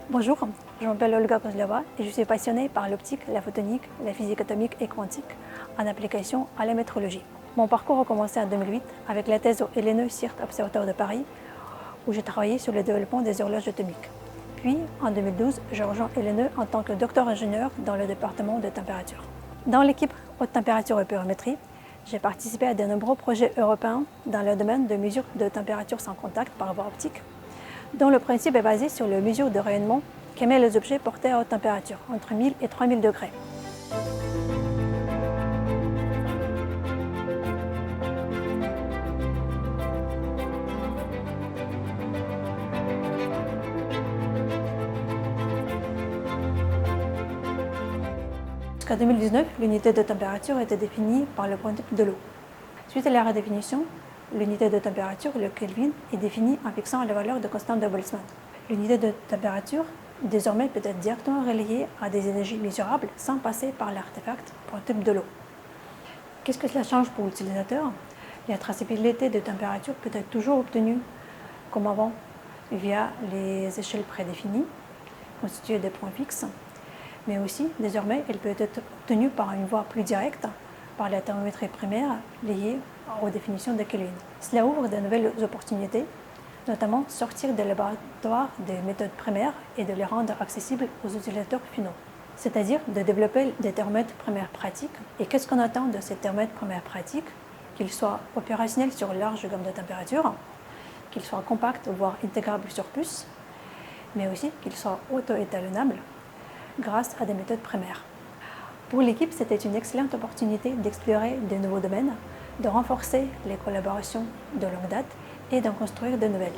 Bonjour, je m'appelle Olga Kozlova et je suis passionnée par l'optique, la photonique, la physique atomique et quantique en application à la métrologie. Mon parcours a commencé en 2008 avec la thèse au LNE CIRT Observatoire de Paris où j'ai travaillé sur le développement des horloges atomiques. Puis, en 2012, je rejoins LNE en tant que docteur ingénieur dans le département de température. Dans l'équipe haute température et pyrométrie, j'ai participé à de nombreux projets européens dans le domaine de mesure de température sans contact par voie optique, dont le principe est basé sur la mesure de rayonnement qu'émettent les objets portés à haute température, entre 1000 et 3000 degrés. Jusqu'à 2019, l'unité de température était définie par le principe de l'eau. Suite à la redéfinition, l'unité de température, le Kelvin, est définie en fixant la valeur de constante de Boltzmann. L'unité de température, désormais, peut être directement reliée à des énergies mesurables sans passer par l'artefact principe de l'eau. Qu'est-ce que cela change pour l'utilisateur? La traçabilité de température peut être toujours obtenue, comme avant, via les échelles prédéfinies, constituées de points fixes, mais aussi, désormais, elle peut être obtenue par une voie plus directe, par la thermométrie primaire liée aux définitions de Kelvin. Cela ouvre de nouvelles opportunités, notamment sortir des laboratoires des méthodes primaires et de les rendre accessibles aux utilisateurs finaux, c'est-à-dire de développer des thermomètres primaires pratiques. Et qu'est-ce qu'on attend de ces thermomètres primaires pratiques? Qu'ils soient opérationnels sur une large gamme de températures, qu'ils soient compacts, voire intégrables sur puce, mais aussi qu'ils soient auto-étalonnables grâce à des méthodes primaires. Pour l'équipe, c'était une excellente opportunité d'explorer de nouveaux domaines, de renforcer les collaborations de longue date et d'en construire de nouvelles.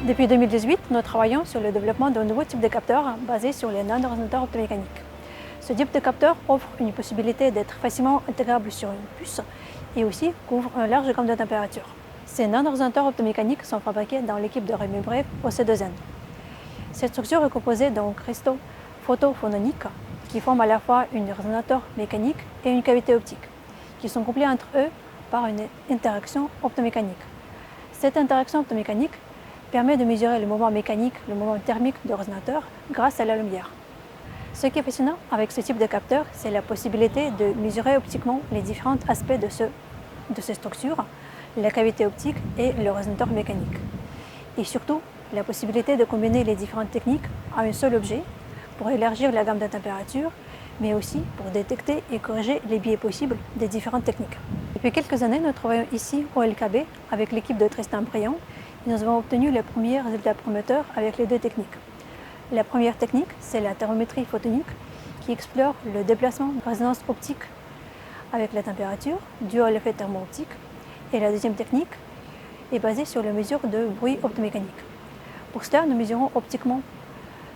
Depuis 2018, nous travaillons sur le développement d'un nouveau type de capteur basé sur les nanorésonateurs optomécaniques. Ce type de capteur offre une possibilité d'être facilement intégrable sur une puce et aussi couvre une large gamme de températures. Ces nanorésonateurs optomécaniques sont fabriqués dans l'équipe de Rémy Brave au C2N. Cette structure est composée d'un cristaux photophononiques qui forment à la fois un résonateur mécanique et une cavité optique, qui sont couplés entre eux par une interaction optomécanique. Cette interaction optomécanique permet de mesurer le mouvement mécanique, le mouvement thermique du résonateur grâce à la lumière. Ce qui est fascinant avec ce type de capteur, c'est la possibilité de mesurer optiquement les différents aspects de ces structures, la cavité optique et le résonateur mécanique. Et surtout, la possibilité de combiner les différentes techniques à un seul objet pour élargir la gamme de température, mais aussi pour détecter et corriger les biais possibles des différentes techniques. Depuis quelques années, nous travaillons ici au LKB avec l'équipe de Tristan Briand et nous avons obtenu les premiers résultats prometteurs avec les deux techniques. La première technique, c'est la thermométrie photonique qui explore le déplacement de résonance optique avec la température due à l'effet thermo-optique. Et la deuxième technique est basée sur la mesure de bruit optomécanique. Pour cela, nous mesurons optiquement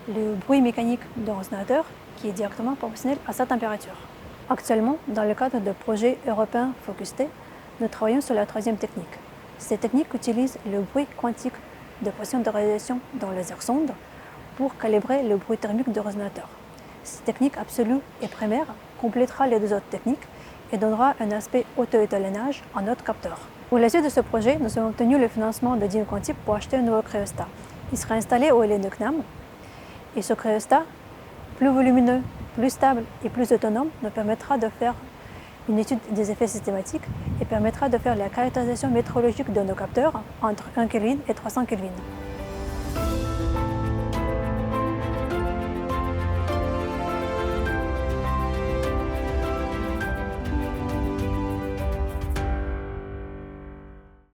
le bruit mécanique d'un résonateur qui est directement proportionnel à sa température. Actuellement, dans le cadre du projet européen FOCUS-T, nous travaillons sur la troisième technique. Cette technique utilise le bruit quantique de pression de radiation dans les air-sondes pour calibrer le bruit thermique du résonateur. Cette technique absolue et primaire complétera les deux autres techniques et donnera un aspect auto-étalonnage à notre capteur. Pour la suite de ce projet, nous avons obtenu le financement de Dino Quantique pour acheter un nouveau cryostat. Il sera installé au LNE CNAM et ce cryostat, plus volumineux, plus stable et plus autonome, nous permettra de faire une étude des effets systématiques et permettra de faire la caractérisation métrologique de nos capteurs entre 1 Kelvin et 300 Kelvin.